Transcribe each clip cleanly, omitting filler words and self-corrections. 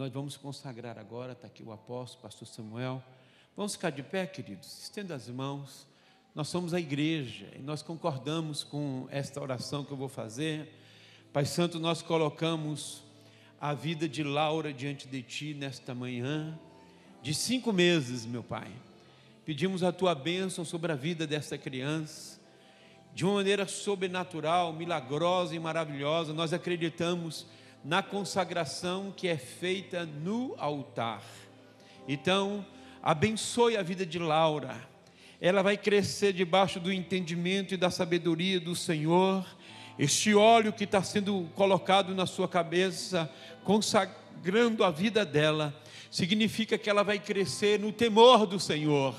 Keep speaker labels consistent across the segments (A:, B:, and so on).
A: nós vamos consagrar agora. Está aqui o apóstolo, pastor Samuel. Vamos ficar de pé, queridos, estenda as mãos. Nós somos a igreja e nós concordamos com esta oração que eu vou fazer. Pai Santo, nós colocamos a vida de Laura diante de Ti nesta manhã, de 5 meses, meu Pai. Pedimos a Tua bênção sobre a vida desta criança, de uma maneira sobrenatural, milagrosa e maravilhosa. Nós acreditamos na consagração que é feita no altar. Então, abençoe a vida de Laura. Ela vai crescer debaixo do entendimento e da sabedoria do Senhor. Este óleo que está sendo colocado na sua cabeça, consagrando a vida dela, significa que ela vai crescer no temor do Senhor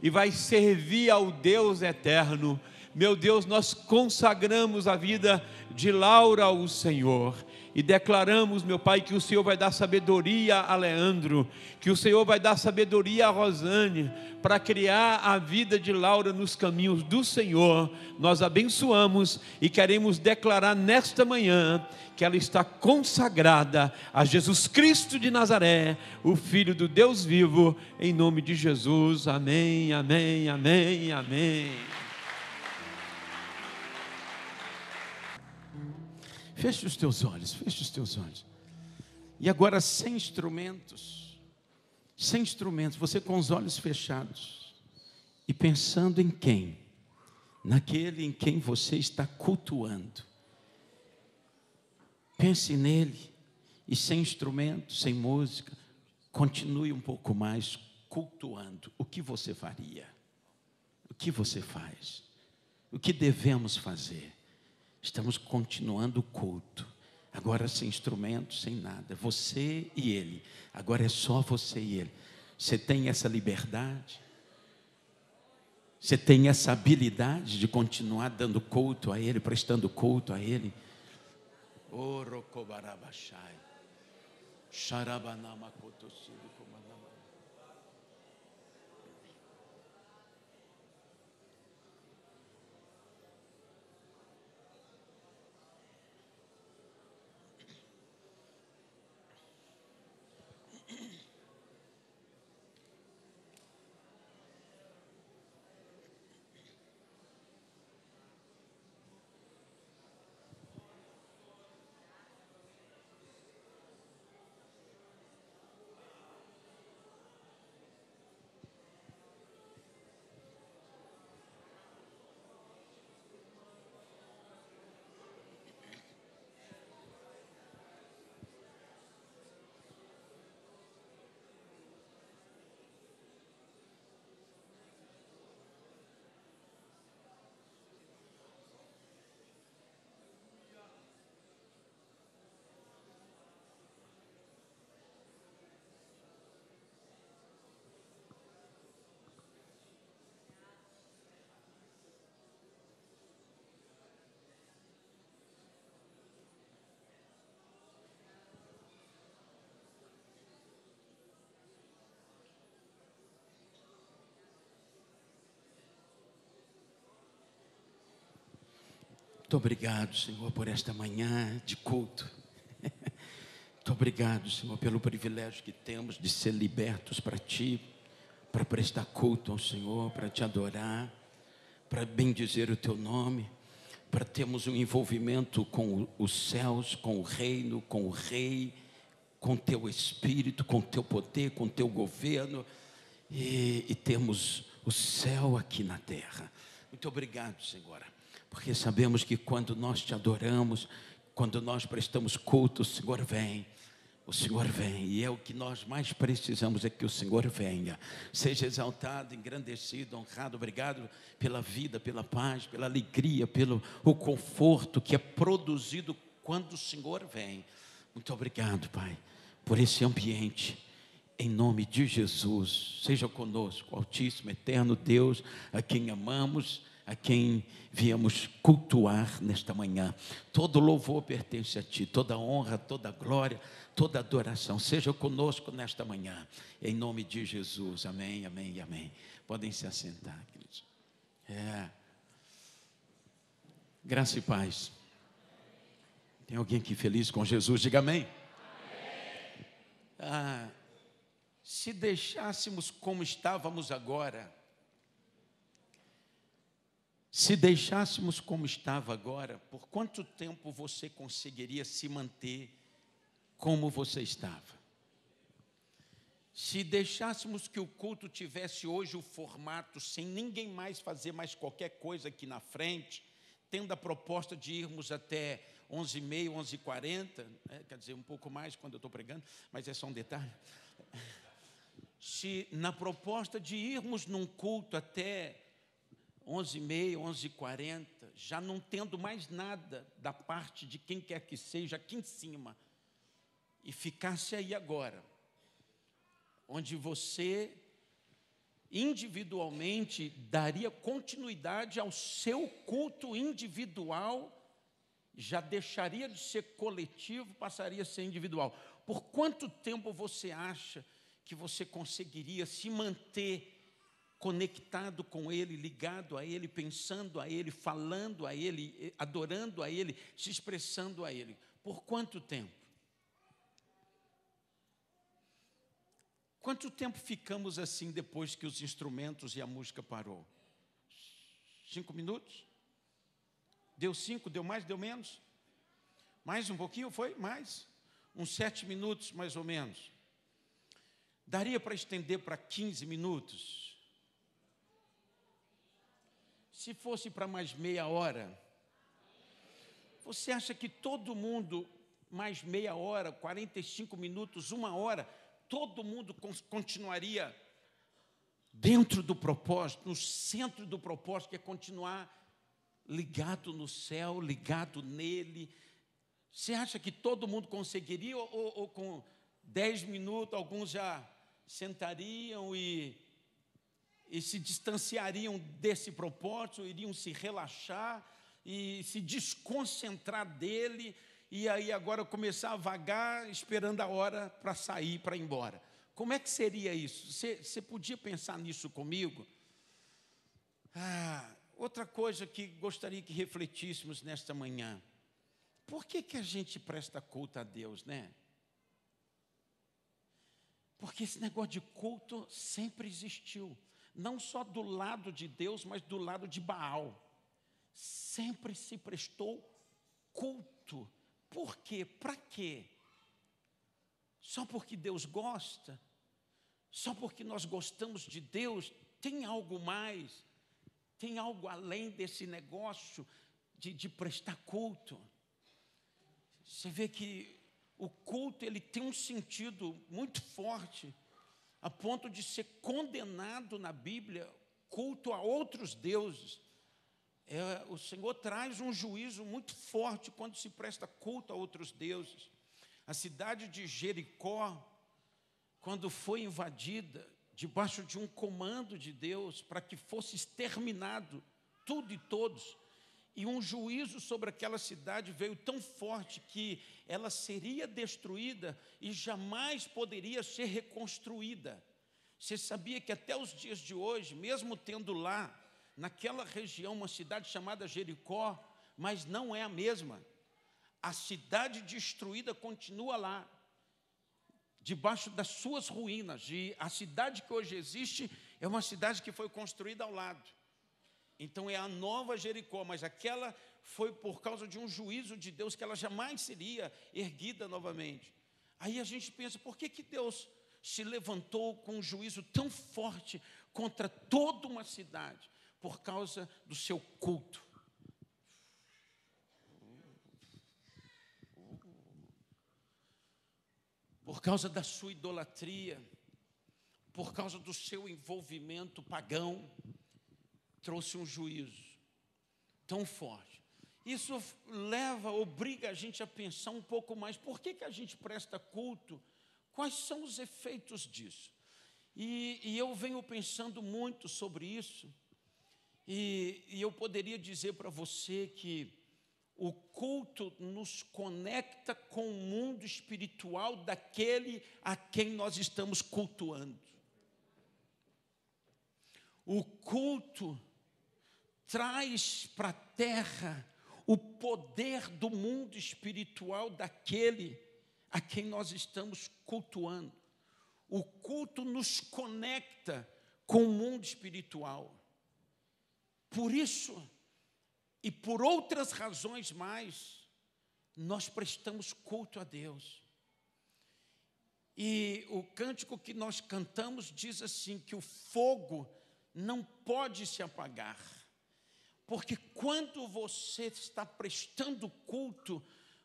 A: e vai servir ao Deus eterno. Meu Deus, nós consagramos a vida de Laura ao Senhor e declaramos, meu Pai, que o Senhor vai dar sabedoria a Leandro, que o Senhor vai dar sabedoria a Rosane, para criar a vida de Laura nos caminhos do Senhor. Nós abençoamos e queremos declarar nesta manhã que ela está consagrada a Jesus Cristo de Nazaré, o Filho do Deus vivo, em nome de Jesus. Amém, amém, amém, amém.
B: Feche os teus olhos, feche os teus olhos. E agora sem instrumentos, você com os olhos fechados e pensando em quem? Naquele em quem você está cultuando. Pense nele e sem instrumento, sem música, continue um pouco mais cultuando. O que você faria? O que você faz? O que devemos fazer? Estamos continuando o culto, agora sem instrumento, sem nada, você e ele, agora é só você e ele. Você tem essa liberdade? Você tem essa habilidade de continuar dando culto a ele, prestando culto a ele? Orokobarabashai, Sharabanamakotossiri. Muito obrigado, Senhor, por esta manhã de culto. Muito obrigado, Senhor, pelo privilégio que temos de ser libertos para Ti, para prestar culto ao Senhor, para Te adorar, para bendizer o Teu nome, para termos um envolvimento com os céus, com o reino, com o Rei, com o Teu Espírito, com o Teu poder, com o Teu governo, e termos o céu aqui na terra. Muito obrigado, Senhor, porque sabemos que quando nós Te adoramos, quando nós prestamos culto, o Senhor vem, e é o que nós mais precisamos, é que o Senhor venha, seja exaltado, engrandecido, honrado. Obrigado pela vida, pela paz, pela alegria, pelo o conforto que é produzido quando o Senhor vem. Muito obrigado, Pai, por esse ambiente. Em nome de Jesus, seja conosco, Altíssimo, eterno Deus, a quem amamos, a quem viemos cultuar nesta manhã. Todo louvor pertence a Ti, toda honra, toda glória, toda adoração. Seja conosco nesta manhã, em nome de Jesus. Amém, amém e amém. Podem se assentar, queridos. Graça e paz. Tem alguém aqui feliz com Jesus? Diga amém. Se deixássemos como estávamos agora, por quanto tempo você conseguiria se manter como você estava? Se deixássemos que o culto tivesse hoje o formato, sem ninguém mais fazer mais qualquer coisa aqui na frente, tendo a proposta de irmos até 11h30, 11h40, quer dizer, um pouco mais quando eu estou pregando, mas é só um detalhe. Se na proposta de irmos num culto até 11h30, 11h40, já não tendo mais nada da parte de quem quer que seja aqui em cima, e ficasse aí agora, onde você individualmente daria continuidade ao seu culto individual, já deixaria de ser coletivo, passaria a ser individual. Por quanto tempo você acha que você conseguiria se manter conectado com Ele, ligado a Ele, pensando a Ele, falando a Ele, adorando a Ele, se expressando a Ele? Por quanto tempo? Quanto tempo ficamos assim depois que os instrumentos e a música parou? 5 minutos? Deu 5? Deu mais? Deu menos? Mais um pouquinho? Foi? Mais? Uns 7 minutos, mais ou menos. Daria para estender para 15 minutos? Se fosse para mais meia hora, você acha que todo mundo, mais meia hora, 45 minutos, 1 hora, todo mundo continuaria dentro do propósito, no centro do propósito, que é continuar ligado no céu, ligado nele? Você acha que todo mundo conseguiria, ou com 10 minutos, alguns já sentariam e se distanciariam desse propósito, iriam se relaxar e se desconcentrar dele, e aí agora começar a vagar, esperando a hora para sair, para ir embora? Como é que seria isso? Você podia pensar nisso comigo? Outra coisa que gostaria que refletíssemos nesta manhã: por que a gente presta culto a Deus, né? Porque esse negócio de culto sempre existiu, não só do lado de Deus, mas do lado de Baal. Sempre se prestou culto. Por quê? Para quê? Só porque Deus gosta? Só porque nós gostamos de Deus? Tem algo mais? Tem algo além desse negócio de prestar culto? Você vê que o culto, ele tem um sentido muito forte, a ponto de ser condenado na Bíblia, culto a outros deuses. O Senhor traz um juízo muito forte quando se presta culto a outros deuses. A cidade de Jericó, quando foi invadida, debaixo de um comando de Deus, para que fosse exterminado tudo e todos, e um juízo sobre aquela cidade veio tão forte que ela seria destruída e jamais poderia ser reconstruída. Você sabia que até os dias de hoje, mesmo tendo lá, naquela região, uma cidade chamada Jericó, mas não é a mesma. A cidade destruída continua lá, debaixo das suas ruínas. E a cidade que hoje existe é uma cidade que foi construída ao lado. Então é a nova Jericó, mas aquela foi por causa de um juízo de Deus, que ela jamais seria erguida novamente. Aí a gente pensa: por que Deus se levantou com um juízo tão forte contra toda uma cidade? Por causa do seu culto. Por causa da sua idolatria, por causa do seu envolvimento pagão, trouxe um juízo tão forte. Isso obriga a gente a pensar um pouco mais: por que a gente presta culto? Quais são os efeitos disso? E eu venho pensando muito sobre isso, e eu poderia dizer para você que o culto nos conecta com o mundo espiritual daquele a quem nós estamos cultuando. O culto traz para a terra o poder do mundo espiritual daquele a quem nós estamos cultuando. O culto nos conecta com o mundo espiritual. Por isso, e por outras razões mais, nós prestamos culto a Deus. E o cântico que nós cantamos diz assim, que o fogo não pode se apagar. Porque quando você está prestando culto,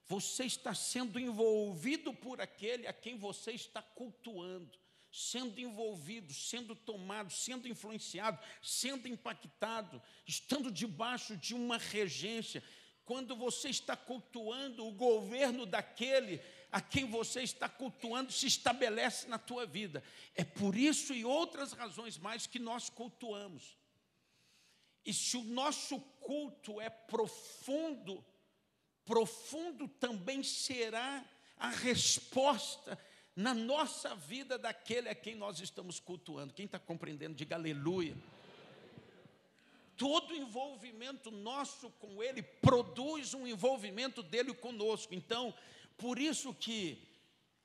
B: você está sendo envolvido por aquele a quem você está cultuando, sendo envolvido, sendo tomado, sendo influenciado, sendo impactado, estando debaixo de uma regência. Quando você está cultuando, o governo daquele a quem você está cultuando se estabelece na tua vida. É por isso e outras razões mais que nós cultuamos. E se o nosso culto é profundo, profundo também será a resposta na nossa vida daquele a quem nós estamos cultuando. Quem está compreendendo, diga aleluia. Todo envolvimento nosso com Ele produz um envolvimento dele conosco. Então, por isso que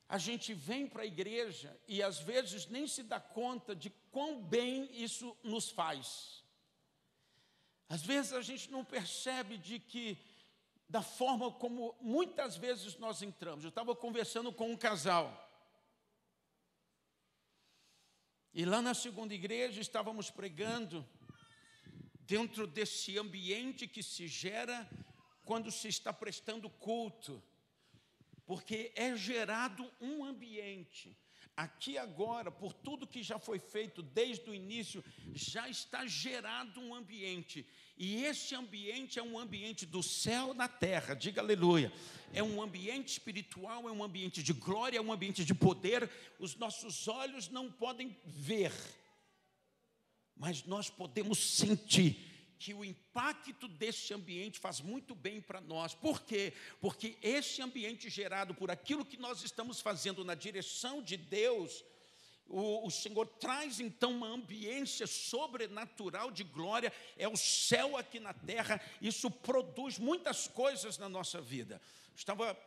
B: a gente vem para a igreja e às vezes nem se dá conta de quão bem isso nos faz. Às vezes a gente não percebe de que, da forma como muitas vezes nós entramos. Eu estava conversando com um casal. E lá na segunda igreja estávamos pregando dentro desse ambiente que se gera quando se está prestando culto. Porque é gerado um ambiente. Aqui agora, por tudo que já foi feito desde o início, já está gerado um ambiente. E esse ambiente é um ambiente do céu na terra, diga aleluia. É um ambiente espiritual, é um ambiente de glória, é um ambiente de poder. Os nossos olhos não podem ver, mas nós podemos sentir que o impacto desse ambiente faz muito bem para nós. Por quê? Porque esse ambiente gerado por aquilo que nós estamos fazendo na direção de Deus, o Senhor traz então uma ambiência sobrenatural de glória, é o céu aqui na terra, isso produz muitas coisas na nossa vida. Estava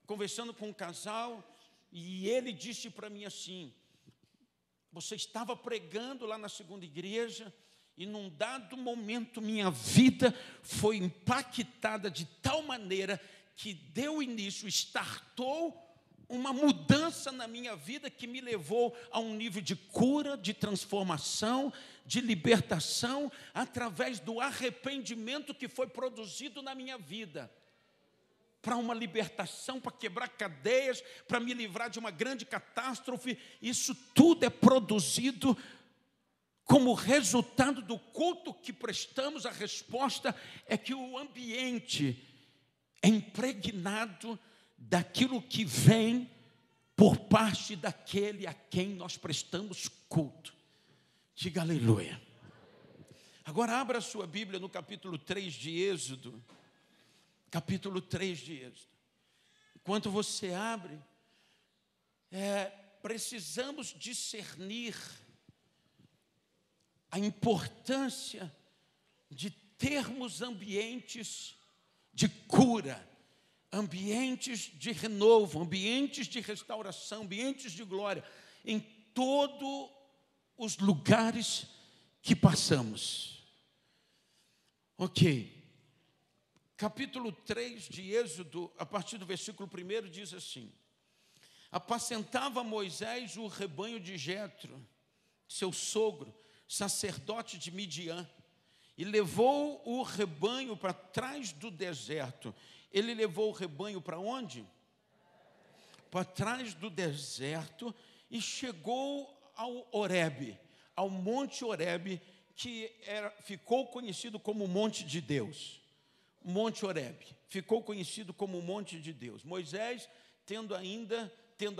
B: conversando com um casal e ele disse para mim assim, você estava pregando lá na segunda igreja, e num dado momento minha vida foi impactada de tal maneira que deu início, startou uma mudança na minha vida que me levou a um nível de cura, de transformação, de libertação, através do arrependimento que foi produzido na minha vida. Para uma libertação, para quebrar cadeias, para me livrar de uma grande catástrofe, isso tudo é produzido como resultado do culto que prestamos. A resposta é que o ambiente é impregnado daquilo que vem por parte daquele a quem nós prestamos culto. Diga aleluia. Agora abra a sua Bíblia no capítulo 3 de Êxodo. Capítulo 3 de Êxodo. Enquanto você abre, precisamos discernir a importância de termos ambientes de cura, ambientes de renovo, ambientes de restauração, ambientes de glória, em todos os lugares que passamos. Ok. Capítulo 3 de Êxodo, a partir do versículo 1, diz assim: apacentava Moisés o rebanho de Jetro, seu sogro, sacerdote de Midian, e levou o rebanho para trás do deserto. Ele levou o rebanho para onde? Para trás do deserto, e chegou ao Horebe, ao monte Horebe, que ficou conhecido como Monte de Deus. Monte Horebe, ficou conhecido como Monte de Deus. Moisés tendo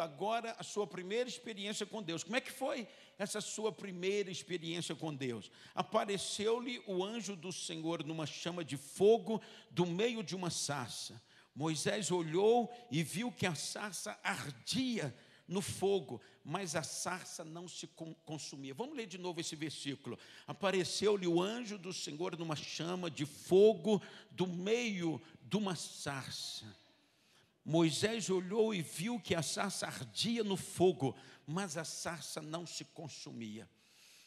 B: agora a sua primeira experiência com Deus. Como é que foi essa sua primeira experiência com Deus? Apareceu-lhe o anjo do Senhor numa chama de fogo do meio de uma sarça. Moisés olhou e viu que a sarça ardia no fogo, mas a sarça não se consumia. Vamos ler de novo esse versículo. Apareceu-lhe o anjo do Senhor numa chama de fogo do meio de uma sarça. Moisés olhou e viu que a sarça ardia no fogo, mas a sarça não se consumia.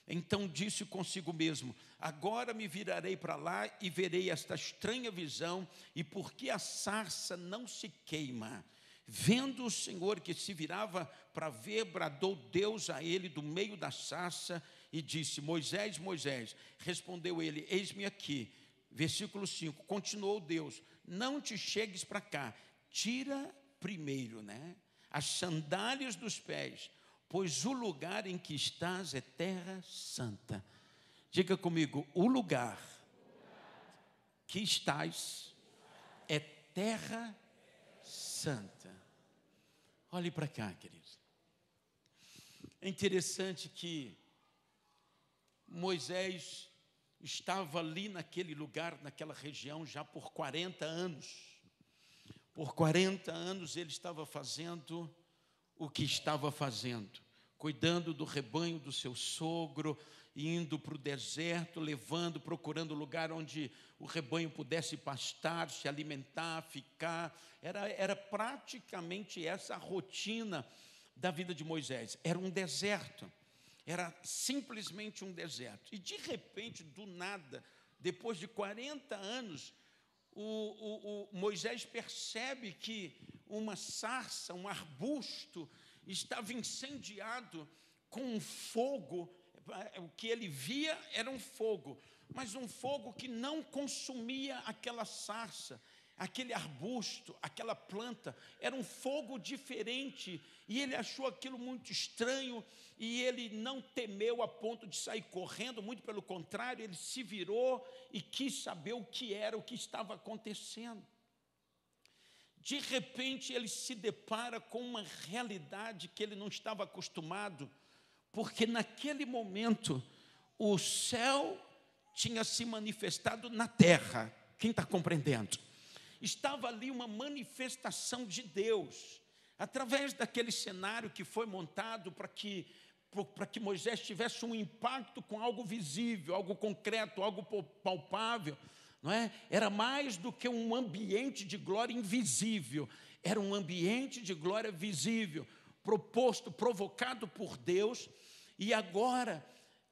B: Então disse consigo mesmo: agora me virarei para lá e verei esta estranha visão, e por que a sarça não se queima. Vendo o Senhor que se virava para ver, bradou Deus a ele do meio da sarça e disse: Moisés, Moisés. Respondeu ele: eis-me aqui. Versículo 5, continuou Deus: não te chegues para cá, tira primeiro, as sandálias dos pés, pois o lugar em que estás é terra santa. Diga comigo: o lugar que estás é terra santa. Olhe para cá, queridos. É interessante que Moisés estava ali naquele lugar, naquela região, já por 40 anos. Por 40 anos ele estava fazendo o que estava fazendo, cuidando do rebanho do seu sogro, indo para o deserto, procurando lugar onde o rebanho pudesse pastar, se alimentar, ficar. Era praticamente essa a rotina da vida de Moisés. Era um deserto, era simplesmente um deserto. E de repente, do nada, depois de 40 anos, o Moisés percebe que uma sarça, um arbusto, estava incendiado com um fogo. O que ele via era um fogo, mas um fogo que não consumia aquela sarça, aquele arbusto, aquela planta. Era um fogo diferente, e ele achou aquilo muito estranho, e ele não temeu a ponto de sair correndo, muito pelo contrário, ele se virou e quis saber o que era, o que estava acontecendo. De repente ele se depara com uma realidade que ele não estava acostumado, porque naquele momento o céu tinha se manifestado na terra. Quem está compreendendo? Estava ali uma manifestação de Deus, através daquele cenário que foi montado para que Moisés tivesse um impacto com algo visível, algo concreto, algo palpável. Não é? Era mais do que um ambiente de glória invisível, era um ambiente de glória visível, provocado por Deus. E agora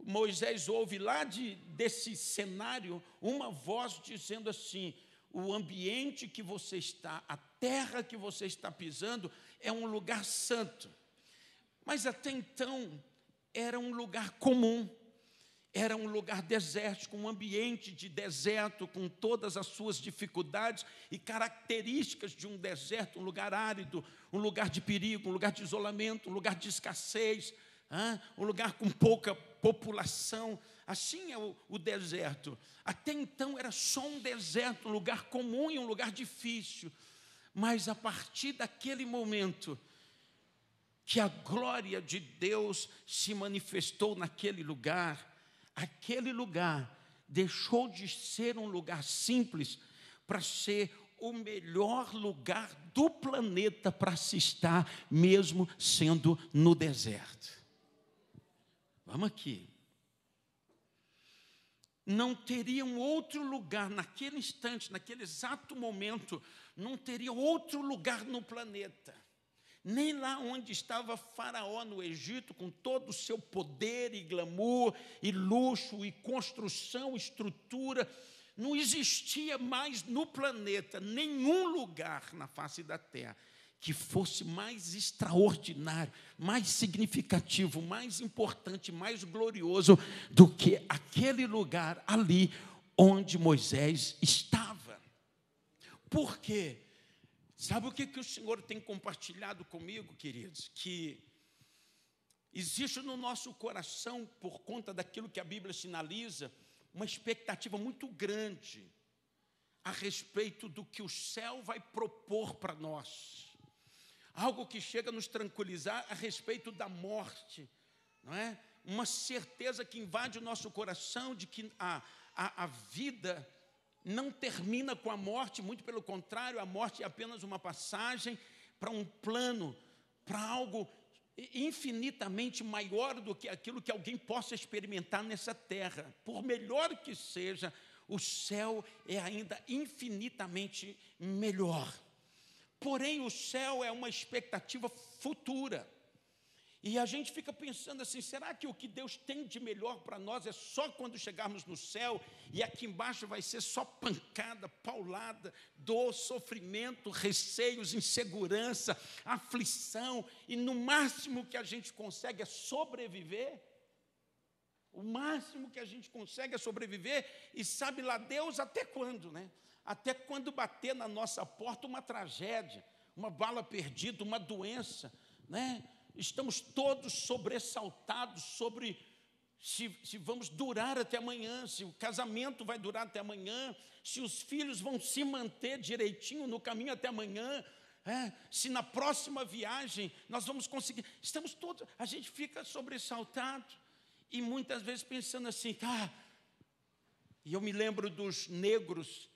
B: Moisés ouve lá desse cenário uma voz dizendo assim: o ambiente que você está, a terra que você está pisando é um lugar santo. Mas até então era um lugar comum, era um lugar desértico, um ambiente de deserto, com todas as suas dificuldades e características de um deserto, um lugar árido, um lugar de perigo, um lugar de isolamento, um lugar de escassez, um lugar com pouca população. Assim é o deserto. Até então era só um deserto, um lugar comum e um lugar difícil. Mas a partir daquele momento que a glória de Deus se manifestou naquele lugar, aquele lugar deixou de ser um lugar simples para ser o melhor lugar do planeta para se estar, mesmo sendo no deserto. Vamos aqui. Não teria um outro lugar, naquele instante, naquele exato momento, não teria outro lugar no planeta, nem lá onde estava Faraó no Egito, com todo o seu poder e glamour, e luxo, e construção, estrutura. Não existia mais no planeta nenhum lugar na face da terra que fosse mais extraordinário, mais significativo, mais importante, mais glorioso do que aquele lugar ali onde Moisés estava. Por quê? Sabe o que o Senhor tem compartilhado comigo, queridos? Que existe no nosso coração, por conta daquilo que a Bíblia sinaliza, uma expectativa muito grande a respeito do que o céu vai propor para nós. Algo que chega a nos tranquilizar a respeito da morte, não é? Uma certeza que invade o nosso coração de que a vida não termina com a morte, muito pelo contrário, a morte é apenas uma passagem para um plano, para algo infinitamente maior do que aquilo que alguém possa experimentar nessa terra. Por melhor que seja, o céu é ainda infinitamente melhor. Porém, o céu é uma expectativa futura. E a gente fica pensando assim, será que o que Deus tem de melhor para nós é só quando chegarmos no céu, e aqui embaixo vai ser só pancada, paulada, dor, sofrimento, receios, insegurança, aflição, e no máximo que a gente consegue é sobreviver? O máximo que a gente consegue é sobreviver, e sabe lá Deus até quando, né? Até quando bater na nossa porta uma tragédia, uma bala perdida, uma doença, né? Estamos todos sobressaltados sobre se vamos durar até amanhã, se o casamento vai durar até amanhã, se os filhos vão se manter direitinho no caminho até amanhã, se na próxima viagem nós vamos conseguir. Estamos todos, a gente fica sobressaltado e muitas vezes pensando assim, e eu me lembro dos negros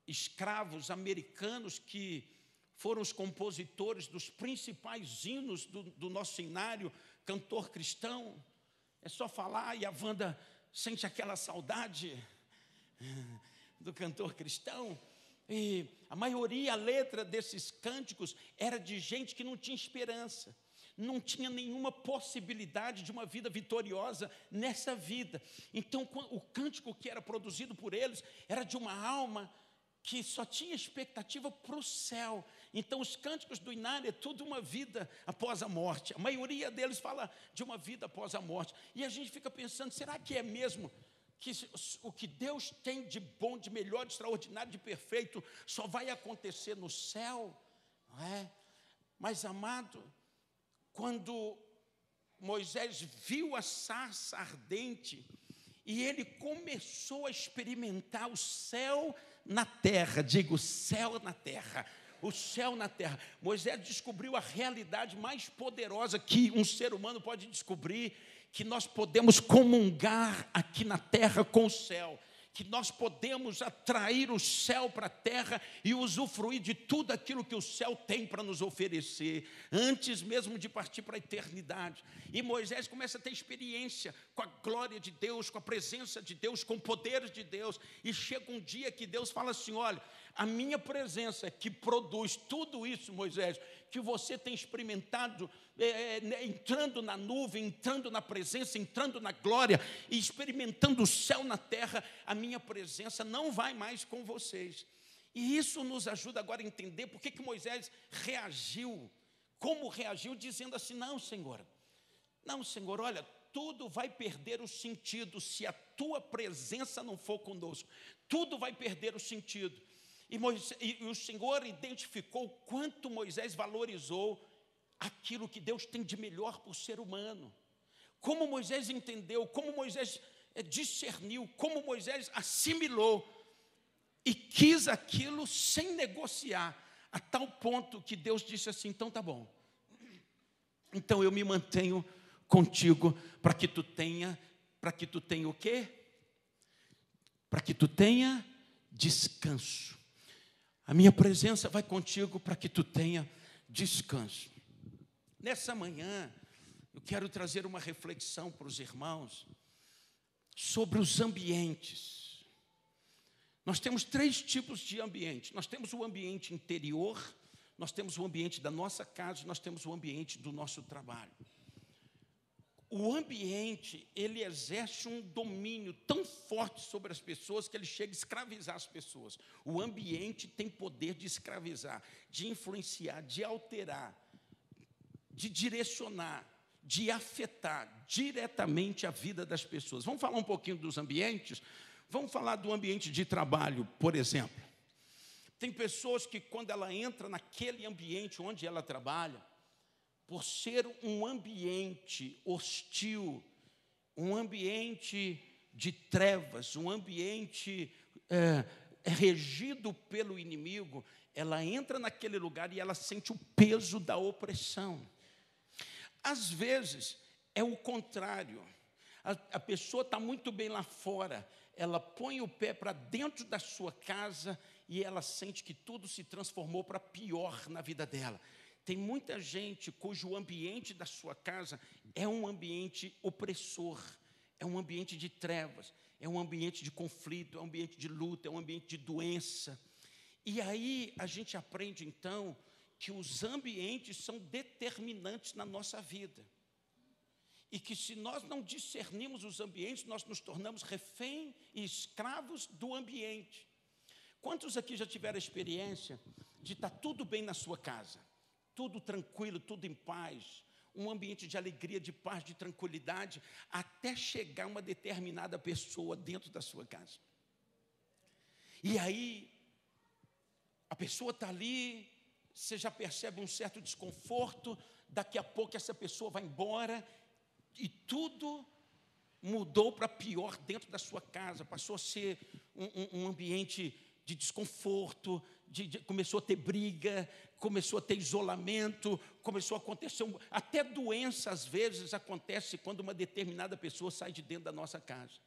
B: escravos americanos que foram os compositores dos principais hinos do nosso cenário, cantor cristão. É só falar e a Wanda sente aquela saudade do cantor cristão. E a maioria, a letra desses cânticos era de gente que não tinha esperança, não tinha nenhuma possibilidade de uma vida vitoriosa nessa vida. Então, o cântico que era produzido por eles era de uma alma que só tinha expectativa para o céu. Então, os cânticos do Inário é tudo uma vida após a morte. A maioria deles fala de uma vida após a morte. E a gente fica pensando, será que é mesmo que o que Deus tem de bom, de melhor, de extraordinário, de perfeito, só vai acontecer no céu? Não é? Mas, amado, quando Moisés viu a sarça ardente e ele começou a experimentar o céu na terra, digo, céu na terra, o céu na terra. Moisés descobriu a realidade mais poderosa que um ser humano pode descobrir, que nós podemos comungar aqui na terra com o céu, que nós podemos atrair o céu para a terra e usufruir de tudo aquilo que o céu tem para nos oferecer, antes mesmo de partir para a eternidade. E Moisés começa a ter experiência com a glória de Deus, com a presença de Deus, com o poder de Deus, e chega um dia que Deus fala assim, olha, a minha presença que produz tudo isso, Moisés, que você tem experimentado, entrando na nuvem, entrando na presença, entrando na glória, e experimentando o céu na terra, a minha presença não vai mais com vocês. E isso nos ajuda agora a entender por que Moisés reagiu, como reagiu, dizendo assim, não, Senhor, olha, tudo vai perder o sentido se a tua presença não for conosco, tudo vai perder o sentido. E o Senhor identificou quanto Moisés valorizou aquilo que Deus tem de melhor para o ser humano. Como Moisés entendeu, como Moisés discerniu, como Moisés assimilou e quis aquilo sem negociar, a tal ponto que Deus disse assim, então tá bom. Então eu me mantenho contigo para que tu tenha o quê? Para que tu tenha descanso. A minha presença vai contigo para que tu tenha descanso. Nessa manhã, eu quero trazer uma reflexão para os irmãos sobre os ambientes. Nós temos 3 tipos de ambiente. Nós temos o ambiente interior, nós temos o ambiente da nossa casa, nós temos o ambiente do nosso trabalho. O ambiente, ele exerce um domínio tão forte sobre as pessoas que ele chega a escravizar as pessoas. O ambiente tem poder de escravizar, de influenciar, de alterar, de direcionar, de afetar diretamente a vida das pessoas. Vamos falar um pouquinho dos ambientes? Vamos falar do ambiente de trabalho, por exemplo. Tem pessoas que, quando ela entra naquele ambiente onde ela trabalha, por ser um ambiente hostil, um ambiente de trevas, um ambiente regido pelo inimigo, ela entra naquele lugar e ela sente o peso da opressão. Às vezes, é o contrário. A pessoa está muito bem lá fora, ela põe o pé para dentro da sua casa e ela sente que tudo se transformou para pior na vida dela. Tem muita gente cujo ambiente da sua casa é um ambiente opressor, é um ambiente de trevas, é um ambiente de conflito, é um ambiente de luta, é um ambiente de doença. E aí a gente aprende, então, que os ambientes são determinantes na nossa vida. E que se nós não discernimos os ambientes, nós nos tornamos refém e escravos do ambiente. Quantos aqui já tiveram a experiência de estar tudo bem na sua casa? Tudo tranquilo, tudo em paz, um ambiente de alegria, de paz, de tranquilidade, até chegar uma determinada pessoa dentro da sua casa. E aí, a pessoa está ali, você já percebe um certo desconforto, daqui a pouco essa pessoa vai embora, e tudo mudou para pior dentro da sua casa, passou a ser um ambiente de desconforto, começou a ter briga, começou a ter isolamento, começou a acontecer, até doença às vezes acontece quando uma determinada pessoa sai de dentro da nossa casa.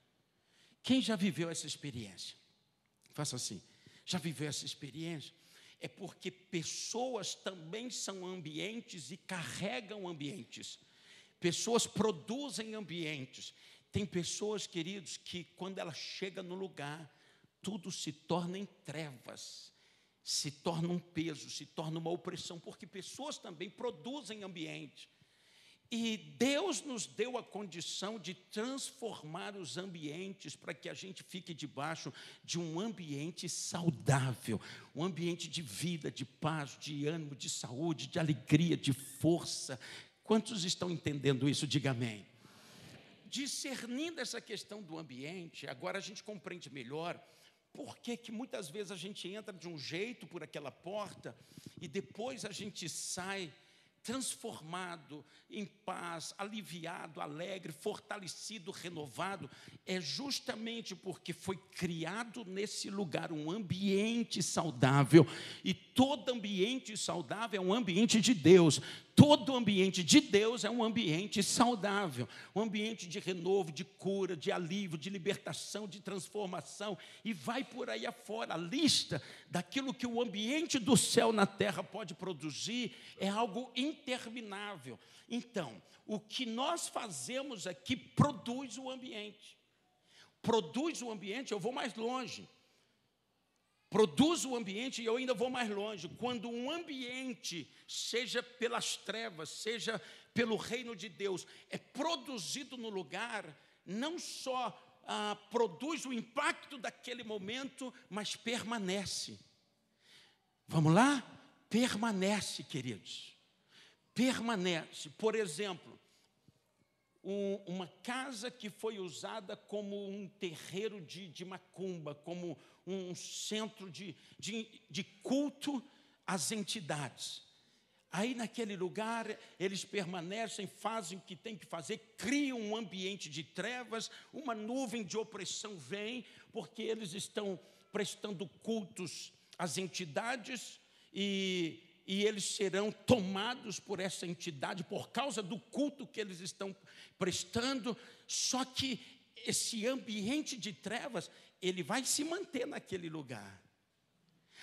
B: Quem já viveu essa experiência? Faça assim, já viveu essa experiência? É porque pessoas também são ambientes e carregam ambientes. Pessoas produzem ambientes. Tem pessoas, queridos, que quando ela chega no lugar, tudo se torna em trevas, se torna um peso, se torna uma opressão, porque pessoas também produzem ambiente. E Deus nos deu a condição de transformar os ambientes para que a gente fique debaixo de um ambiente saudável, um ambiente de vida, de paz, de ânimo, de saúde, de alegria, de força. Quantos estão entendendo isso? Diga amém. Discernindo essa questão do ambiente, agora a gente compreende melhor por que muitas vezes a gente entra de um jeito por aquela porta e depois a gente sai transformado, em paz, aliviado, alegre, fortalecido, renovado. É justamente porque foi criado nesse lugar um ambiente saudável, e todo ambiente saudável é um ambiente de Deus. Todo ambiente de Deus é um ambiente saudável, um ambiente de renovo, de cura, de alívio, de libertação, de transformação, e vai por aí afora. A lista daquilo que o ambiente do céu na terra pode produzir é algo interminável. Então, o que nós fazemos aqui produz o ambiente. Produz o ambiente, eu vou mais longe. Produz o ambiente e eu ainda vou mais longe. Quando um ambiente, seja pelas trevas, seja pelo reino de Deus, é produzido no lugar, não só produz o impacto daquele momento, mas permanece. Vamos lá? Permanece, queridos. Permanece. Por exemplo, uma casa que foi usada como um terreiro de macumba, como um centro de culto às entidades. Aí, naquele lugar, eles permanecem, fazem o que tem que fazer, criam um ambiente de trevas, uma nuvem de opressão vem, porque eles estão prestando cultos às entidades e eles serão tomados por essa entidade por causa do culto que eles estão prestando. Só que esse ambiente de trevas, ele vai se manter naquele lugar.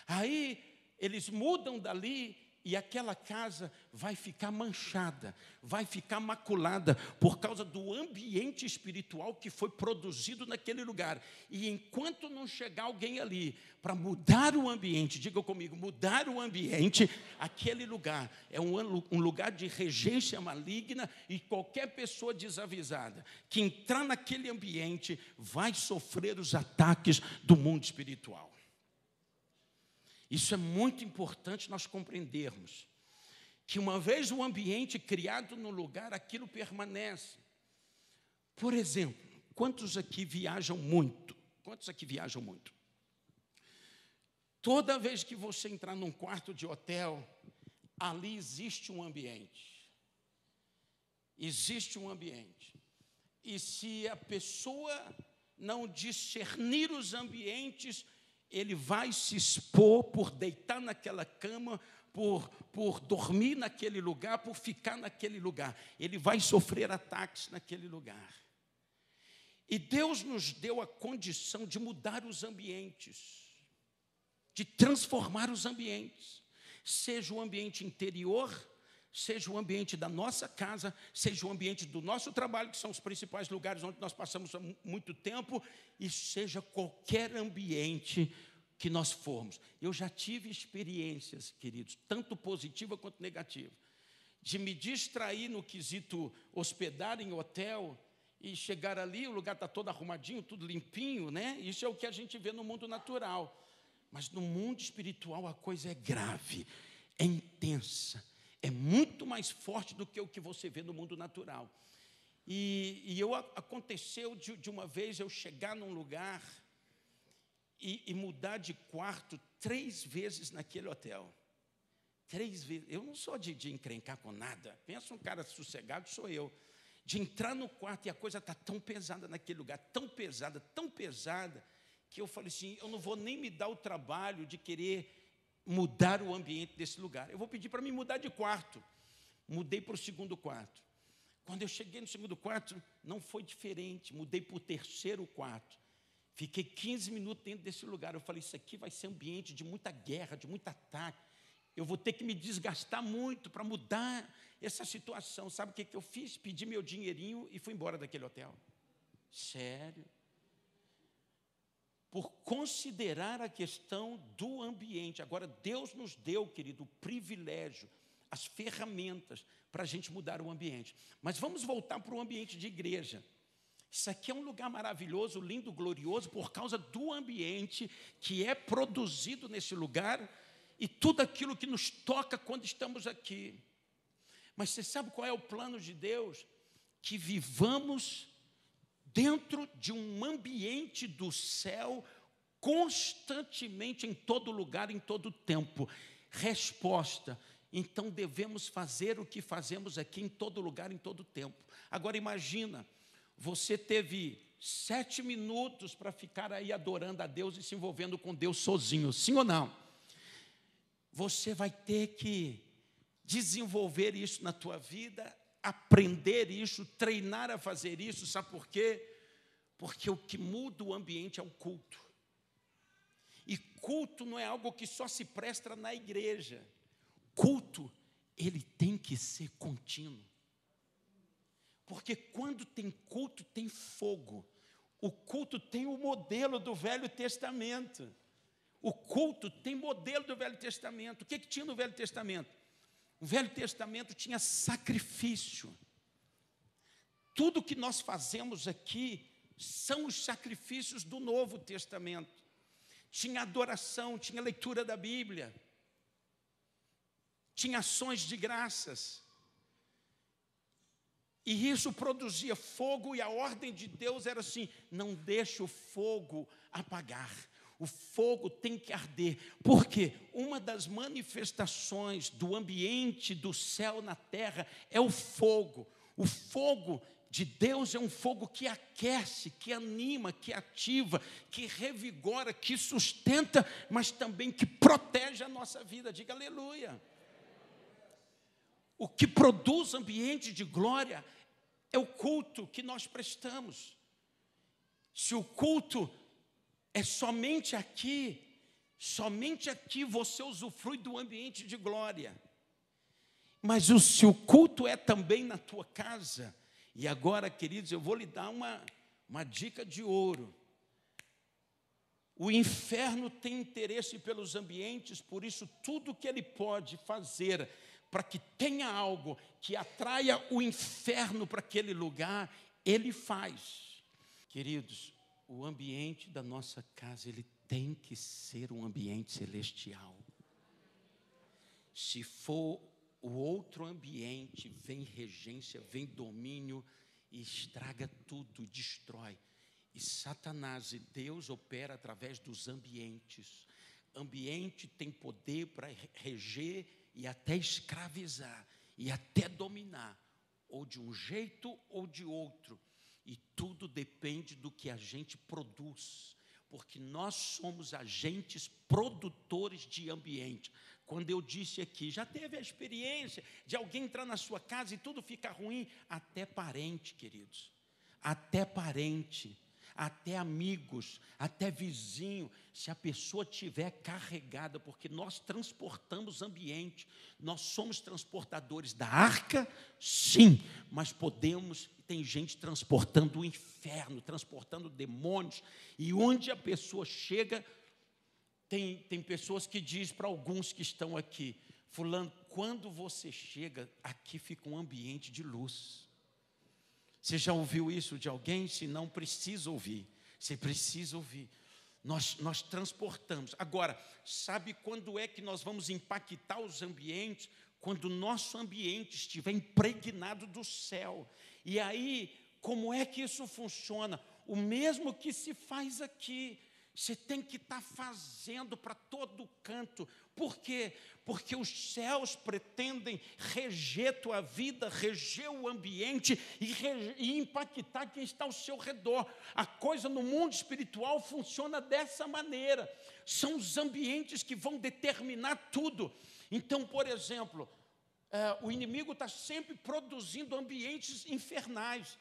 B: Aí eles mudam dali e aquela casa vai ficar manchada, vai ficar maculada por causa do ambiente espiritual que foi produzido naquele lugar. E enquanto não chegar alguém ali para mudar o ambiente, diga comigo, mudar o ambiente, aquele lugar é um lugar de regência maligna, e qualquer pessoa desavisada que entrar naquele ambiente vai sofrer os ataques do mundo espiritual. Isso é muito importante nós compreendermos, que uma vez o ambiente criado no lugar, aquilo permanece. Por exemplo, quantos aqui viajam muito? Quantos aqui viajam muito? Toda vez que você entrar num quarto de hotel, ali existe um ambiente. Existe um ambiente. E se a pessoa não discernir os ambientes, ele vai se expor por deitar naquela cama, por dormir naquele lugar, por ficar naquele lugar. Ele vai sofrer ataques naquele lugar. E Deus nos deu a condição de mudar os ambientes, de transformar os ambientes. Seja o ambiente interior, seja o ambiente da nossa casa, seja o ambiente do nosso trabalho, que são os principais lugares onde nós passamos muito tempo, e seja qualquer ambiente que nós formos. Eu já tive experiências, queridos, tanto positiva quanto negativa, de me distrair no quesito hospedar em hotel e chegar ali, o lugar está todo arrumadinho, tudo limpinho, né? Isso é o que a gente vê no mundo natural. Mas no mundo espiritual a coisa é grave, é intensa, é muito mais forte do que o que você vê no mundo natural. Aconteceu de uma vez eu chegar num lugar e mudar de quarto 3 vezes naquele hotel. 3 vezes. Eu não sou de encrencar com nada. Pensa um cara sossegado, sou eu. De entrar no quarto e a coisa está tão pesada naquele lugar, tão pesada, que eu falei assim, eu não vou nem me dar o trabalho de querer mudar o ambiente desse lugar. Eu vou pedir para me mudar de quarto. Mudei para o 2º quarto. Quando eu cheguei no 2º quarto, não foi diferente. Mudei para o 3º quarto. Fiquei 15 minutos dentro desse lugar. Eu falei, isso aqui vai ser ambiente de muita guerra, de muito ataque. Eu vou ter que me desgastar muito para mudar essa situação. Sabe o que eu fiz? Pedi meu dinheirinho e fui embora daquele hotel. Sério. Por considerar a questão do ambiente. Agora, Deus nos deu, querido, o privilégio, as ferramentas para a gente mudar o ambiente. Mas vamos voltar para o ambiente de igreja. Isso aqui é um lugar maravilhoso, lindo, glorioso, por causa do ambiente que é produzido nesse lugar e tudo aquilo que nos toca quando estamos aqui. Mas você sabe qual é o plano de Deus? Que vivamos dentro de um ambiente do céu, constantemente, em todo lugar, em todo tempo. Resposta: então devemos fazer o que fazemos aqui em todo lugar, em todo tempo. Agora imagina, você teve 7 minutos para ficar aí adorando a Deus e se envolvendo com Deus sozinho, sim ou não? Você vai ter que desenvolver isso na tua vida, aprender isso, treinar a fazer isso. Sabe por quê? Porque o que muda o ambiente é o culto. E culto não é algo que só se presta na igreja. Culto, ele tem que ser contínuo. Porque quando tem culto, tem fogo. O culto tem o modelo do Velho Testamento. O culto tem modelo do Velho Testamento. O que tinha no Velho Testamento? O Velho Testamento tinha sacrifício. Tudo que nós fazemos aqui são os sacrifícios do Novo Testamento. Tinha adoração, tinha leitura da Bíblia, tinha ações de graças. E isso produzia fogo, e a ordem de Deus era assim: não deixe o fogo apagar. O fogo tem que arder. Por quê? Uma das manifestações do ambiente do céu na terra é o fogo. O fogo de Deus é um fogo que aquece, que anima, que ativa, que revigora, que sustenta, mas também que protege a nossa vida. Diga aleluia. O que produz ambiente de glória é o culto que nós prestamos. Se o culto é somente aqui você usufrui do ambiente de glória. Mas se o culto é também na tua casa, e agora, queridos, eu vou lhe dar uma dica de ouro. O inferno tem interesse pelos ambientes, por isso tudo que ele pode fazer para que tenha algo que atraia o inferno para aquele lugar, ele faz. Queridos, o ambiente da nossa casa, ele tem que ser um ambiente celestial. Se for o outro ambiente, vem regência, vem domínio e estraga tudo, destrói. E Satanás e Deus opera através dos ambientes. Ambiente tem poder para reger e até escravizar, e até dominar, ou de um jeito ou de outro. E tudo depende do que a gente produz, porque nós somos agentes produtores de ambiente. Quando eu disse aqui, já teve a experiência de alguém entrar na sua casa e tudo fica ruim? Até parente, queridos, até parente, até amigos, até vizinho, se a pessoa estiver carregada, porque nós transportamos ambiente, nós somos transportadores da arca, sim, mas tem gente transportando o inferno, transportando demônios, e onde a pessoa chega, Tem pessoas que dizem para alguns que estão aqui, fulano, quando você chega, aqui fica um ambiente de luz. Você já ouviu isso de alguém? Se não, precisa ouvir. Você precisa ouvir. Nós transportamos. Agora, sabe quando é que nós vamos impactar os ambientes? Quando o nosso ambiente estiver impregnado do céu. E aí, como é que isso funciona? O mesmo que se faz aqui, você tem que estar fazendo para todo canto. Por quê? Porque os céus pretendem reger tua vida, reger o ambiente e impactar quem está ao seu redor. A coisa no mundo espiritual funciona dessa maneira. São os ambientes que vão determinar tudo. Então, por exemplo, o inimigo está sempre produzindo ambientes infernais.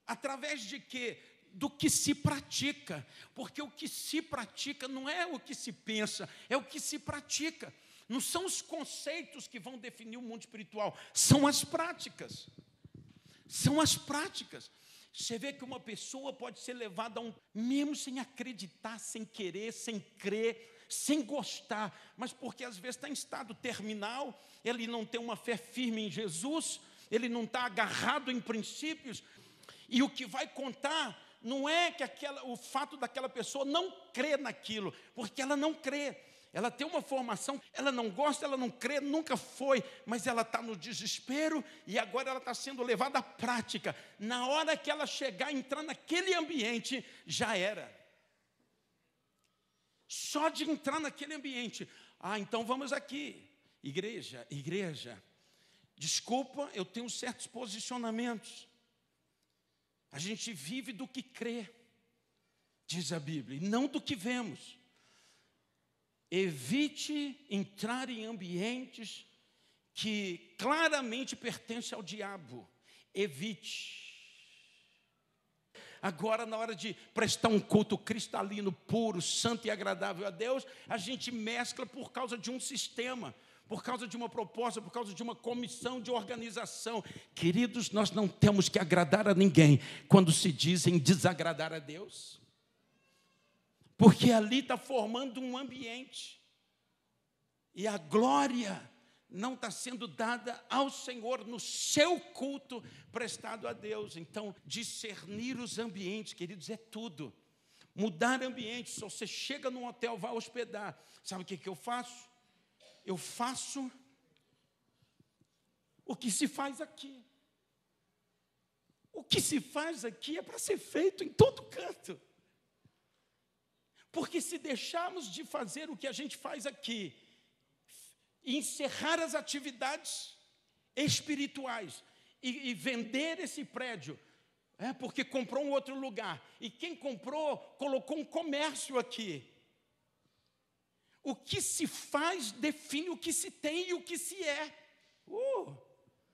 B: Através de quê? Do que se pratica, porque o que se pratica não é o que se pensa, é o que se pratica. Não são os conceitos que vão definir o mundo espiritual, são as práticas. São as práticas. Você vê que uma pessoa pode ser levada a mesmo sem acreditar, sem querer, sem crer, sem gostar, mas porque às vezes está em estado terminal, ele não tem uma fé firme em Jesus, ele não está agarrado em princípios, e o que vai contar não é que o fato daquela pessoa não crer naquilo, porque ela não crê. Ela tem uma formação, ela não gosta, ela não crê, nunca foi, mas ela está no desespero e agora ela está sendo levada à prática. Na hora que ela chegar, entrar naquele ambiente, já era. Só de entrar naquele ambiente. Então vamos aqui. Igreja, desculpa, eu tenho certos posicionamentos. A gente vive do que crê, diz a Bíblia, e não do que vemos. Evite entrar em ambientes que claramente pertencem ao diabo. Evite. Agora, na hora de prestar um culto cristalino, puro, santo e agradável a Deus, a gente mescla por causa de um sistema, por causa de uma proposta, por causa de uma comissão de organização. Queridos, nós não temos que agradar a ninguém quando se dizem desagradar a Deus. Porque ali está formando um ambiente. E a glória não está sendo dada ao Senhor no seu culto prestado a Deus. Então, discernir os ambientes, queridos, é tudo. Mudar ambientes. Se você chega num hotel, vai hospedar. Sabe o que eu faço? Eu faço o que se faz aqui. O que se faz aqui é para ser feito em todo canto. Porque se deixarmos de fazer o que a gente faz aqui, e encerrar as atividades espirituais, e vender esse prédio, porque comprou um outro lugar, e quem comprou, colocou um comércio aqui. O que se faz define o que se tem e o que se é.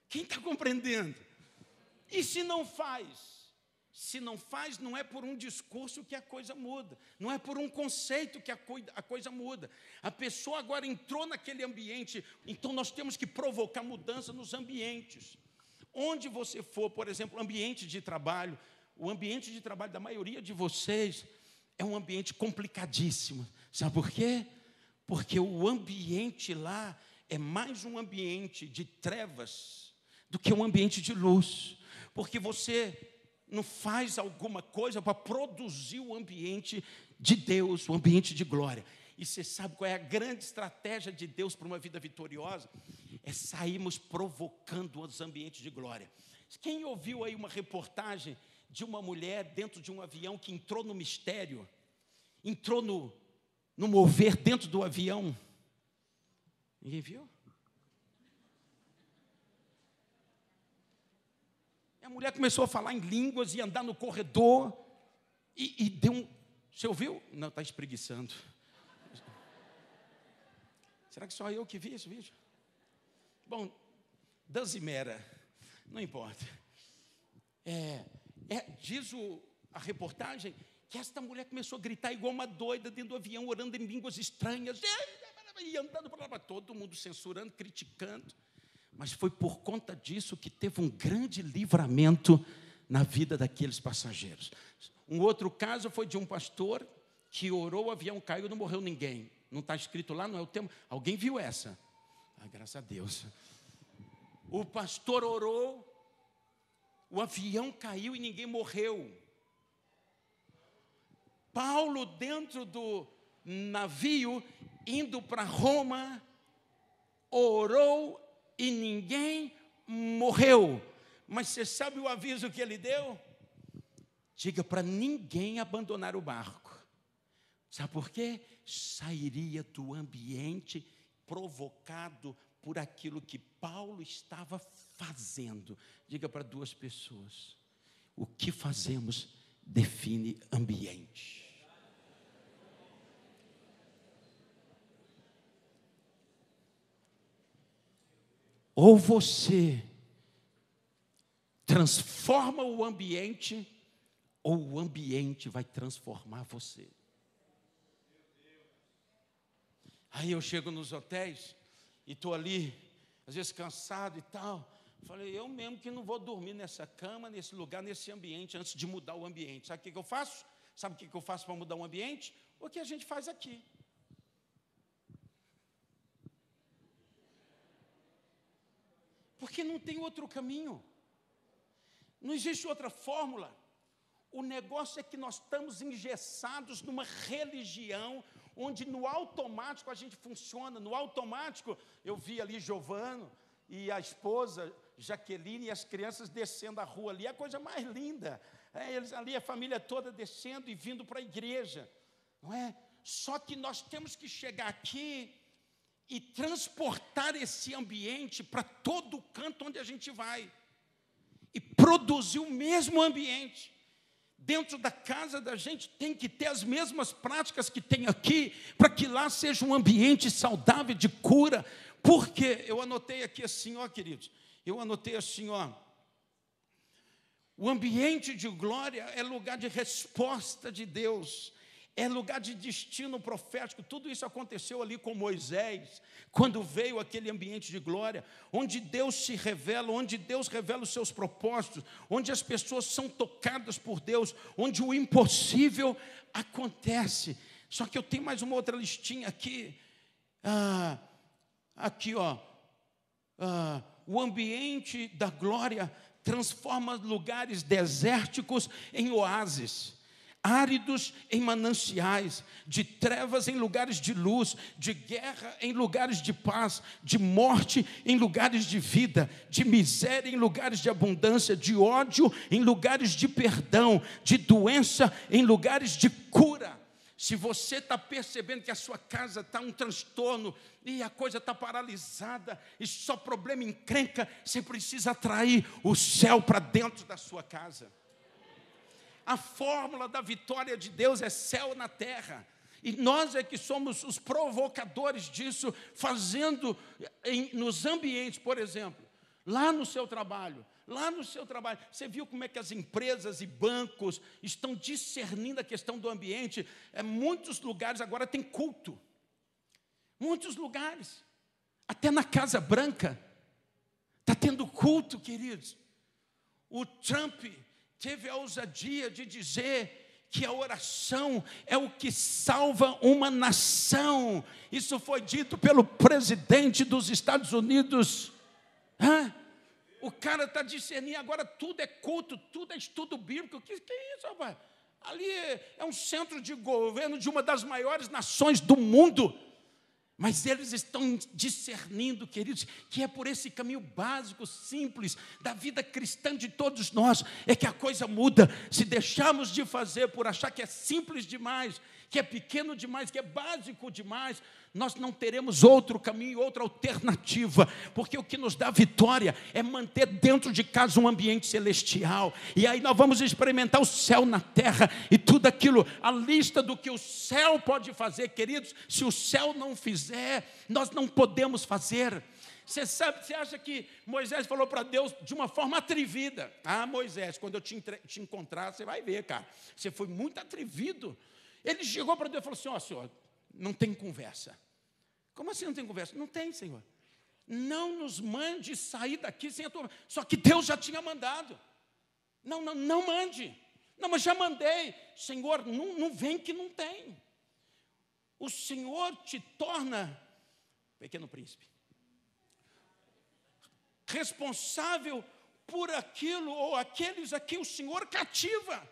B: Quem está compreendendo? E se não faz? Se não faz, não é por um discurso que a coisa muda. Não é por um conceito que a coisa muda. A pessoa agora entrou naquele ambiente, então nós temos que provocar mudança nos ambientes. Onde você for, por exemplo, ambiente de trabalho, o ambiente de trabalho da maioria de vocês é um ambiente complicadíssimo. Sabe por quê? Porque o ambiente lá é mais um ambiente de trevas do que um ambiente de luz. Porque você não faz alguma coisa para produzir o ambiente de Deus, o ambiente de glória. E você sabe qual é a grande estratégia de Deus para uma vida vitoriosa? É sairmos provocando os ambientes de glória. Quem ouviu aí uma reportagem de uma mulher dentro de um avião que entrou no mistério, entrou no mover dentro do avião? Ninguém viu? A mulher começou a falar em línguas e andar no corredor e deu um... Você ouviu? Não, está espreguiçando. Será que só eu que vi esse vídeo? Bom, Dazimera, não importa. Diz a reportagem que esta mulher começou a gritar igual uma doida dentro do avião, orando em línguas estranhas, e andando para lá, todo mundo censurando, criticando. Mas foi por conta disso que teve um grande livramento na vida daqueles passageiros. Um outro caso foi de um pastor que orou, o avião caiu, não morreu ninguém. Não está escrito lá, não é o tema. Alguém viu essa? Graças a Deus. O pastor orou, o avião caiu e ninguém morreu. Paulo, dentro do navio, indo para Roma, orou e ninguém morreu. Mas você sabe o aviso que ele deu? Diga para ninguém abandonar o barco. Sabe por quê? Sairia do ambiente provocado por aquilo que Paulo estava fazendo. Diga para duas pessoas: o que fazemos define ambiente. Ou você transforma o ambiente, ou o ambiente vai transformar você. Aí eu chego nos hotéis e estou ali, às vezes cansado e tal. Falei, eu mesmo que não vou dormir nessa cama, nesse lugar, nesse ambiente, antes de mudar o ambiente. Sabe o que eu faço? Sabe o que eu faço para mudar o ambiente? O que a gente faz aqui. Porque não tem outro caminho. Não existe outra fórmula. O negócio é que nós estamos engessados numa religião onde no automático a gente funciona. No automático, eu vi ali Giovano e a esposa Jaqueline e as crianças descendo a rua ali, a coisa mais linda. Eles ali, a família toda descendo e vindo para a igreja, não é? Só que nós temos que chegar aqui e transportar esse ambiente para todo o canto onde a gente vai e produzir o mesmo ambiente. Dentro da casa da gente tem que ter as mesmas práticas que tem aqui, para que lá seja um ambiente saudável de cura. Porque eu anotei aqui assim, ó, queridos, eu anotei assim, ó, o ambiente de glória é lugar de resposta de Deus, é lugar de destino profético. Tudo isso aconteceu ali com Moisés, quando veio aquele ambiente de glória, onde Deus se revela, onde Deus revela os seus propósitos, onde as pessoas são tocadas por Deus, onde o impossível acontece. Só que eu tenho mais uma outra listinha aqui. Aqui, ó. O ambiente da glória transforma lugares desérticos em oásis, áridos em mananciais, de trevas em lugares de luz, de guerra em lugares de paz, de morte em lugares de vida, de miséria em lugares de abundância, de ódio em lugares de perdão, de doença em lugares de cura. Se você está percebendo que a sua casa está um transtorno e a coisa está paralisada e só problema encrenca, você precisa atrair o céu para dentro da sua casa. A fórmula da vitória de Deus é céu na terra. E nós é que somos os provocadores disso, fazendo nos ambientes, por exemplo, lá no seu trabalho. Você viu como é que as empresas e bancos estão discernindo a questão do ambiente? Muitos lugares agora tem culto. Muitos lugares. Até na Casa Branca está tendo culto, queridos. O Trump teve a ousadia de dizer que a oração é o que salva uma nação. Isso foi dito pelo presidente dos Estados Unidos. O cara está discernindo, agora tudo é culto, tudo é estudo bíblico. Que é isso, rapaz? Ali é um centro de governo de uma das maiores nações do mundo. Mas eles estão discernindo, queridos, que é por esse caminho básico, simples, da vida cristã de todos nós, é que a coisa muda. Se deixarmos de fazer por achar que é simples demais, que é pequeno demais, que é básico demais, nós não teremos outro caminho, outra alternativa, porque o que nos dá vitória é manter dentro de casa um ambiente celestial, e aí nós vamos experimentar o céu na terra, e tudo aquilo, a lista do que o céu pode fazer, queridos, se o céu não fizer, nós não podemos fazer. Você sabe, você acha que Moisés falou para Deus de uma forma atrevida? Moisés, quando eu te encontrar, você vai ver, cara, você foi muito atrevido. Ele chegou para Deus e falou assim, Senhor, não tem conversa. Como assim não tem conversa? Não tem, Senhor. Não nos mande sair daqui sem a tua... Só que Deus já tinha mandado. Não mande. Não, mas já mandei. Senhor, não vem que não tem. o Senhor te torna, pequeno príncipe, responsável por aquilo ou aqueles a quem o Senhor cativa.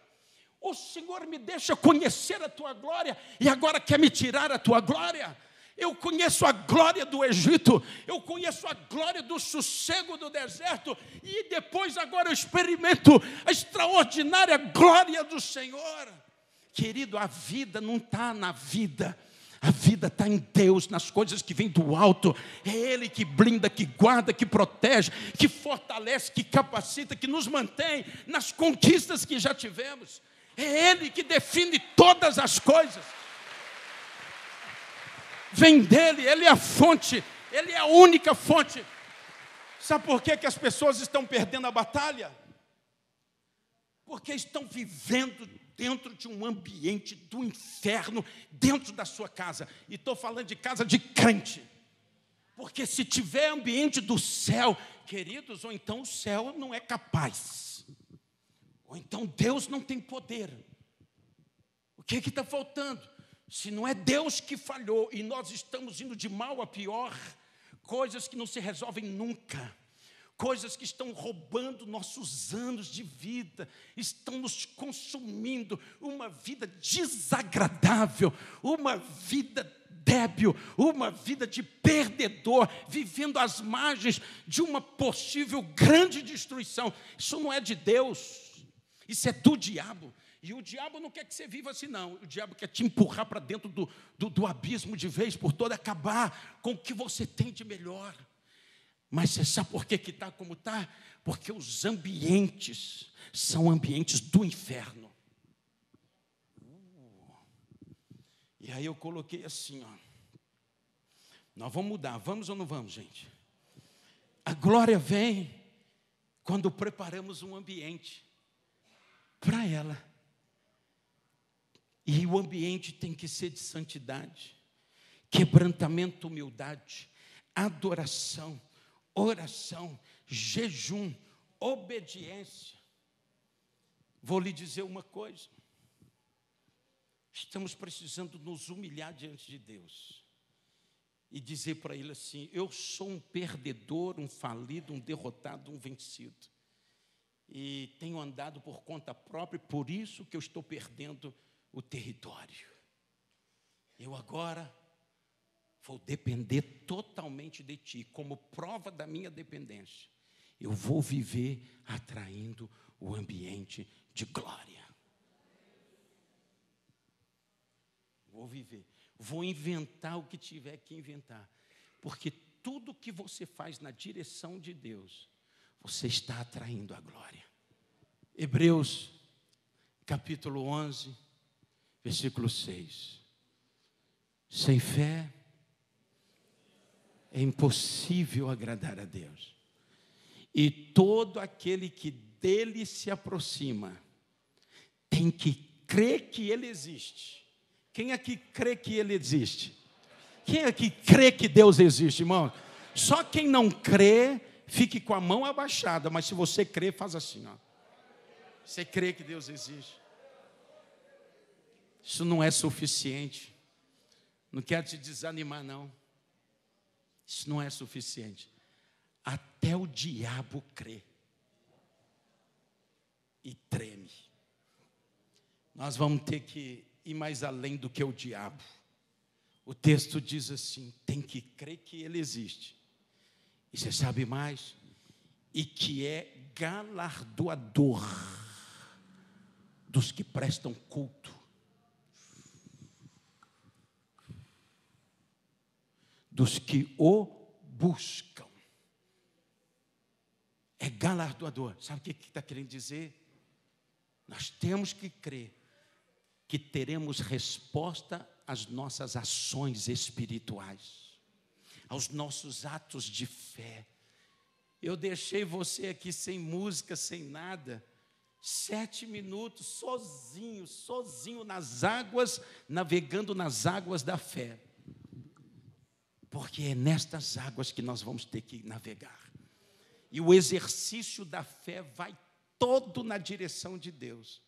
B: O Senhor me deixa conhecer a tua glória e agora quer me tirar a tua glória. Eu conheço a glória do Egito, eu conheço a glória do sossego do deserto e depois agora eu experimento a extraordinária glória do Senhor. Querido, a vida não está na vida. A vida está em Deus, nas coisas que vêm do alto. É Ele que blinda, que guarda, que protege, que fortalece, que capacita, que nos mantém nas conquistas que já tivemos. É Ele que define todas as coisas. Vem dEle, Ele é a fonte, Ele é a única fonte. Sabe por que as pessoas estão perdendo a batalha? Porque estão vivendo dentro de um ambiente do inferno, dentro da sua casa. E estou falando de casa de crente. Porque se tiver ambiente do céu, queridos, ou então o céu não é capaz. Ou então Deus não tem poder. O que está faltando? Se não é Deus que falhou e nós estamos indo de mal a pior, coisas que não se resolvem nunca. Coisas que estão roubando nossos anos de vida, estão nos consumindo, uma vida desagradável, uma vida débil, uma vida de perdedor, vivendo às margens de uma possível grande destruição. Isso não é de Deus, isso é do diabo. E o diabo não quer que você viva assim, não. O diabo quer te empurrar para dentro do abismo de vez por toda, acabar com o que você tem de melhor. Mas você sabe por que está como está? Porque os ambientes são ambientes do inferno. E aí eu coloquei assim, ó. Nós vamos mudar, vamos ou não vamos, gente? A glória vem quando preparamos um ambiente para ela. E o ambiente tem que ser de santidade, quebrantamento, humildade, adoração, oração, jejum, obediência. Vou lhe dizer uma coisa. Estamos precisando nos humilhar diante de Deus e dizer para Ele assim: eu sou um perdedor, um falido, um derrotado, um vencido. E tenho andado por conta própria, por isso que eu estou perdendo o território. Eu agora vou depender totalmente de Ti, como prova da minha dependência. Eu vou viver atraindo o ambiente de glória. Vou viver. Vou inventar o que tiver que inventar. Porque tudo que você faz na direção de Deus, você está atraindo a glória. Hebreus, capítulo 11, versículo 6. Sem fé é impossível agradar a Deus. E todo aquele que dele se aproxima tem que crer que ele existe. Quem aqui crê que ele existe? Quem aqui crê que Deus existe, irmão? Só quem não crê, fique com a mão abaixada. Mas se você crê, faz assim, ó. Você crê que Deus existe? Isso não é suficiente. Não quero te desanimar, não. Isso não é suficiente. Até o diabo crê e treme. Nós vamos ter que ir mais além do que o diabo. O texto diz assim: tem que crer que ele existe. E você sabe mais? E que é galardoador dos que prestam culto. Dos que o buscam. É galardoador. Sabe o que está querendo dizer? Nós temos que crer que teremos resposta às nossas ações espirituais, aos nossos atos de fé. Eu deixei você aqui sem música, sem nada, 7 minutos, sozinho nas águas, navegando nas águas da fé. Porque é nestas águas que nós vamos ter que navegar. E o exercício da fé vai todo na direção de Deus.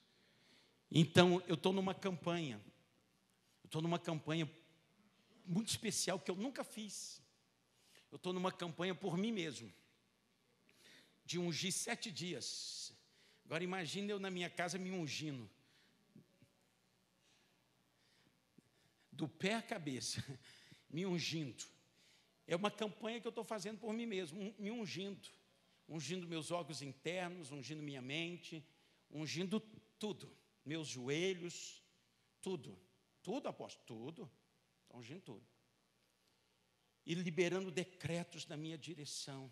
B: Então, eu estou numa campanha. muito especial que eu nunca fiz. Eu estou numa campanha por mim mesmo, de ungir 7 dias. Agora imagine eu na minha casa me ungindo, do pé à cabeça, me ungindo. É uma campanha que eu estou fazendo por mim mesmo, me ungindo. Ungindo meus órgãos internos, ungindo minha mente, ungindo tudo. Meus joelhos, tudo. Tudo, apóstolo, tudo. Estou ungindo tudo. E liberando decretos na minha direção.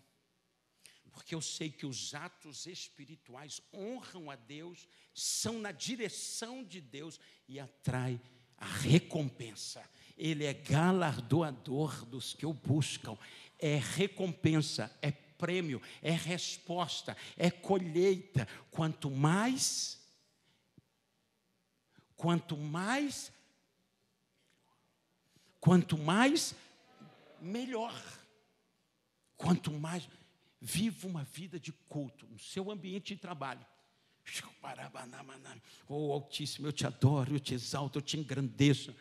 B: Porque eu sei que os atos espirituais honram a Deus, são na direção de Deus e atrai a recompensa. Ele é galardoador dos que o buscam. É recompensa, é prêmio, é resposta, é colheita. Quanto mais, melhor. Quanto mais, viva uma vida de culto no seu ambiente de trabalho. Oh Altíssimo, eu te adoro, eu te exalto, eu te engrandeço.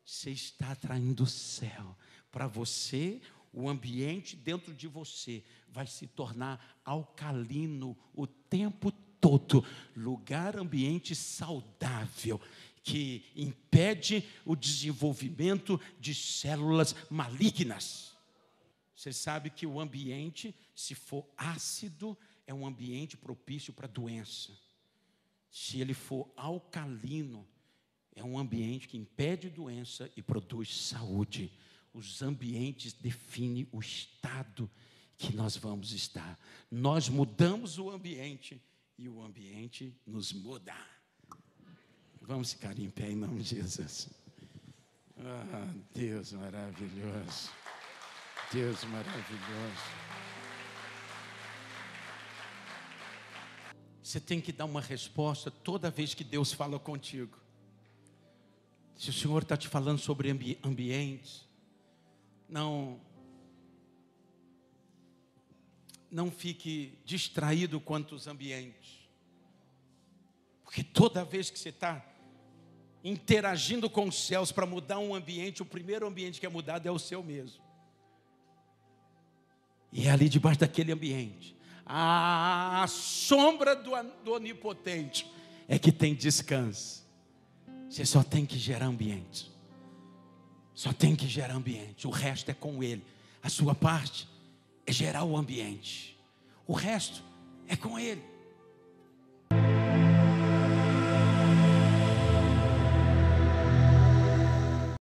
B: Você está atraindo o céu para você. O ambiente dentro de você vai se tornar alcalino o tempo todo. Lugar, ambiente saudável, que impede o desenvolvimento de células malignas. Você sabe que o ambiente, se for ácido, é um ambiente propício para doença. Se ele for alcalino, é um ambiente que impede doença e produz saúde. Os ambientes definem o estado que nós vamos estar. Nós mudamos o ambiente e o ambiente nos muda. Vamos ficar em pé em nome de Jesus. Ah, Deus maravilhoso. Deus maravilhoso. Você tem que dar uma resposta toda vez que Deus fala contigo. Se o Senhor está te falando sobre ambientes, não fique distraído quanto aos ambientes. Porque toda vez que você está interagindo com os céus para mudar um ambiente, o primeiro ambiente que é mudado é o seu mesmo. E é ali debaixo daquele ambiente, a sombra do onipotente é que tem descanso. Você só tem que gerar ambiente. Só tem que gerar ambiente. O resto é com Ele. A sua parte é gerar o ambiente. O resto é com Ele.